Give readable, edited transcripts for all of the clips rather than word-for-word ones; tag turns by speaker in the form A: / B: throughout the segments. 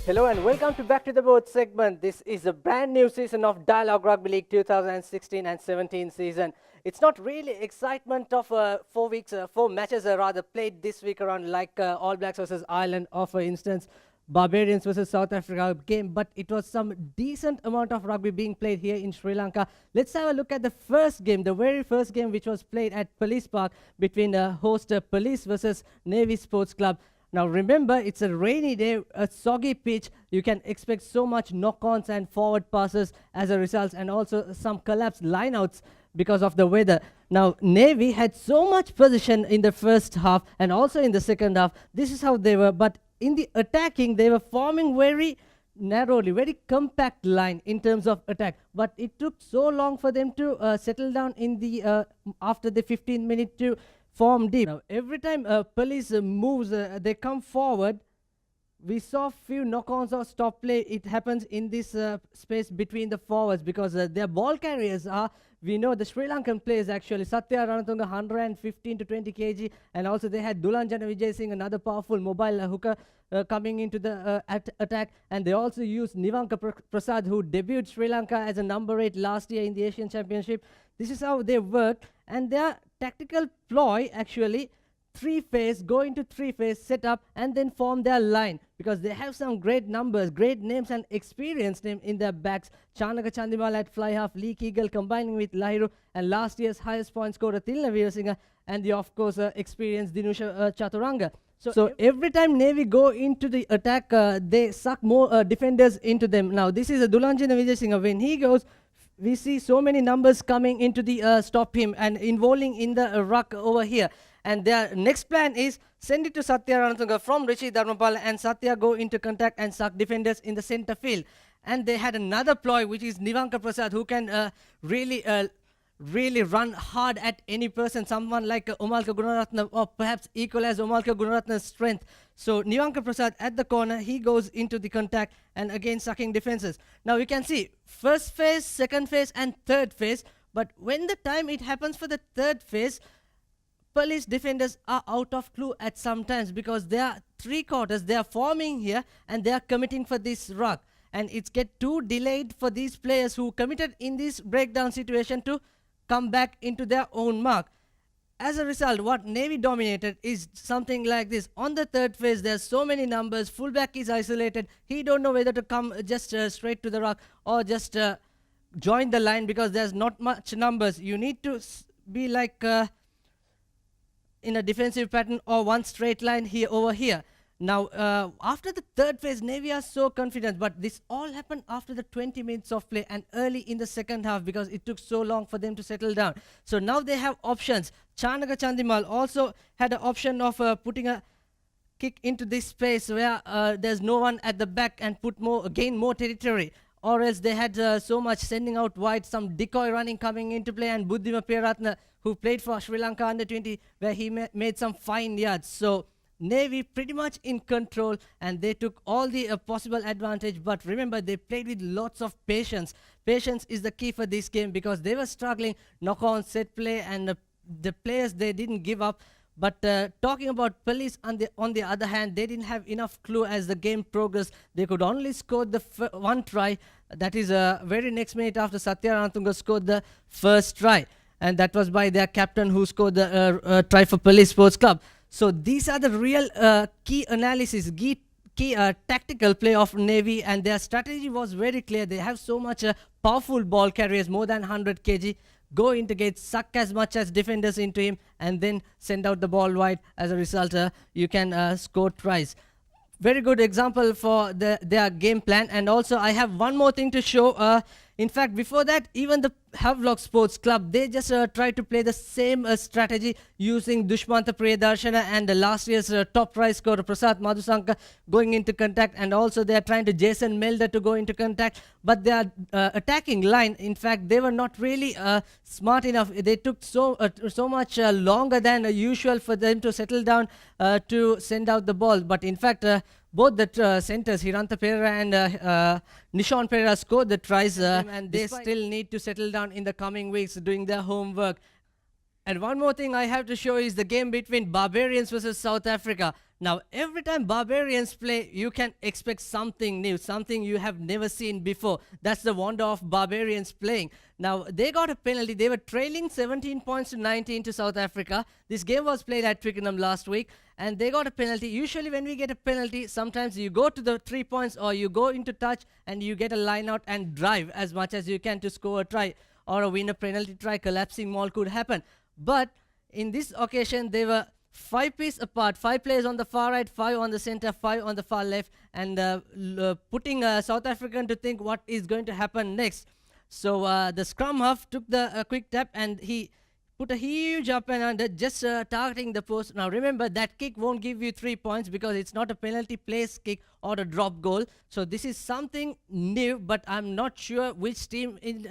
A: Hello and welcome to Back to the Board segment. This is a brand new season of Dialog Rugby League 2016 and 17 season. It's not really excitement of 4 matches rather played this week around like All Blacks versus Ireland or for instance Barbarians versus South Africa game, but it was some decent amount of rugby being played here in Sri Lanka. Let's have a look at the first game, the very first game which was played at Police Park between host Police versus Navy Sports Club. Now remember, it's a rainy day, a soggy pitch. You can expect so much knock-ons and forward passes as a result, and also some collapsed lineouts because of the weather. Now Navy had so much position in the first half and also in the second half. This is how they were, but in the attacking, they were forming very narrowly, very compact line in terms of attack. But it took so long for them to settle down in the after the 15 minute to form deep. Now, every time Police moves, they come forward. We saw few knock-ons or stop play. It happens in this space between the forwards because their ball carriers are, we know the Sri Lankan players actually, Satya Ranatunga 115 to 20 kg, and also they had Dulanjana Vijay another powerful mobile hooker coming into the attack, and they also used Nivanka Prasad, who debuted Sri Lanka as a number 8 last year in the Asian Championship. This is how they work, and their tactical ploy actually go into three-phase, set up, and then form their line because they have some great numbers, great names, and experienced name in their backs. Chanaka Chandimal at fly half, Lee Kegel combining with Lahiru, and last year's highest point scorer Tilna Veerasinga, and the of course experienced Dinusha Chaturanga. So every time Navy go into the attack, they suck more defenders into them. Now this is a Dulanjana Vijay. When he goes, we see so many numbers coming into the stop him and involving in the ruck over here. And their next plan is send it to Satya Ranatunga from Rishi Dharmapala, and Satya go into contact and suck defenders in the center field. And they had another ploy, which is Nivanka Prasad, who can really run hard at any person, someone like Omalka Gunaratna, or perhaps equal as Omalka Gunaratna's strength. So Nivanka Prasad at the corner, he goes into the contact and again sucking defenses. Now you can see first phase, second phase, and third phase. But when the time it happens for the third phase, Police defenders are out of clue at some times because they are three quarters, they are forming here and they are committing for this ruck. And it's get too delayed for these players who committed in this breakdown situation to come back into their own mark. As a result, what Navy dominated is something like this. On the third phase, there's so many numbers. Fullback is isolated. He don't know whether to come just straight to the ruck or just join the line because there's not much numbers. You need to be like in a defensive pattern or one straight line here over here. Now, after the third phase, Navy are so confident, but this all happened after the 20 minutes of play and early in the second half because it took so long for them to settle down. So now they have options. Chanaka Chandimal also had an option of putting a kick into this space where there's no one at the back and gain more territory. Or else they had so much sending out wide, some decoy running coming into play, and Buddhima Peratna, who played for Sri Lanka under 20, where he made some fine yards. So Navy pretty much in control, and they took all the possible advantage. But remember, they played with lots of patience. Patience is the key for this game because they were struggling, knock-on, set play, and the players, they didn't give up. But talking about Police, on the other hand, they didn't have enough clue as the game progressed. They could only score the one try. That is very next minute after Satya Ranatunga scored the first try. And that was by their captain who scored the try for Police Sports Club. So these are the real key analysis, key tactical play of Navy, and their strategy was very clear. They have so much powerful ball carriers, more than 100 kg. Go into gate, suck as much as defenders into him, and then send out the ball wide. As a result, you can score tries. Very good example for their game plan. And also, I have one more thing to show. In fact, before that, even the Havelock Sports Club, they just tried to play the same strategy using Dushmanta Priyadarshana and last year's top try scorer Prasad Madhusanka going into contact, and also they are trying to Jason Melder to go into contact. But their attacking line, in fact, they were not really smart enough. They took so much longer than usual for them to settle down to send out the ball. But in fact, both the centers, Hiranta Pereira and Nishon Pereira, scored the tries, and they still need to settle down in the coming weeks doing their homework. And one more thing I have to show is the game between Barbarians versus South Africa. Now, every time Barbarians play, you can expect something new, something you have never seen before. That's the wonder of Barbarians playing. Now, they got a penalty. They were trailing 17 points to 19 to South Africa. This game was played at Twickenham last week, and they got a penalty. Usually, when we get a penalty, sometimes you go to the 3 points or you go into touch and you get a line out and drive as much as you can to score a try or a win a penalty try. Collapsing maul could happen. But in this occasion, they were 5 pieces apart, 5 players on the far right, 5 on the center, 5 on the far left, and putting South African to think what is going to happen next. So the scrum half took the quick tap and he put a huge up and under, just targeting the post. Now remember, that kick won't give you 3 points because it's not a penalty place kick or a drop goal. So this is something new, but I'm not sure which team in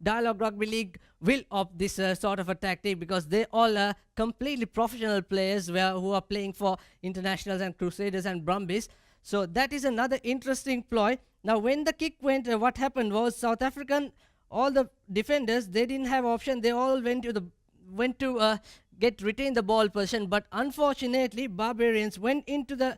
A: Dialog Rugby League will opt this sort of a tactic, because they all are completely professional players who are playing for internationals and Crusaders and Brumbies. So that is another interesting ploy. Now when the kick went, what happened was South African, all the defenders, they didn't have option. They all went to retain the ball position, but unfortunately Barbarians went into the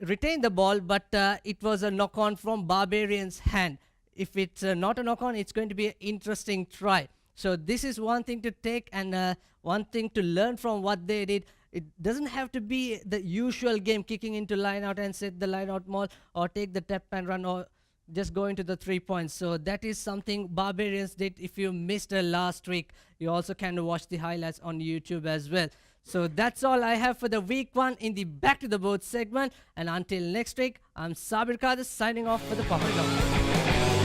A: retain the ball, but it was a knock on from Barbarians' hand. If it's not a knock on, it's going to be an interesting try. So this is one thing to take and one thing to learn from what they did. It doesn't have to be the usual game, kicking into line out and set the line out maul, or take the tap and run, or just go into the 3 points. So that is something Barbarians did. If you missed last week, you also can watch the highlights on YouTube as well. So that's all I have for the week 1 in the Back to the Board segment. And until next week, I'm Sabir Kadir signing off for the ThePapare.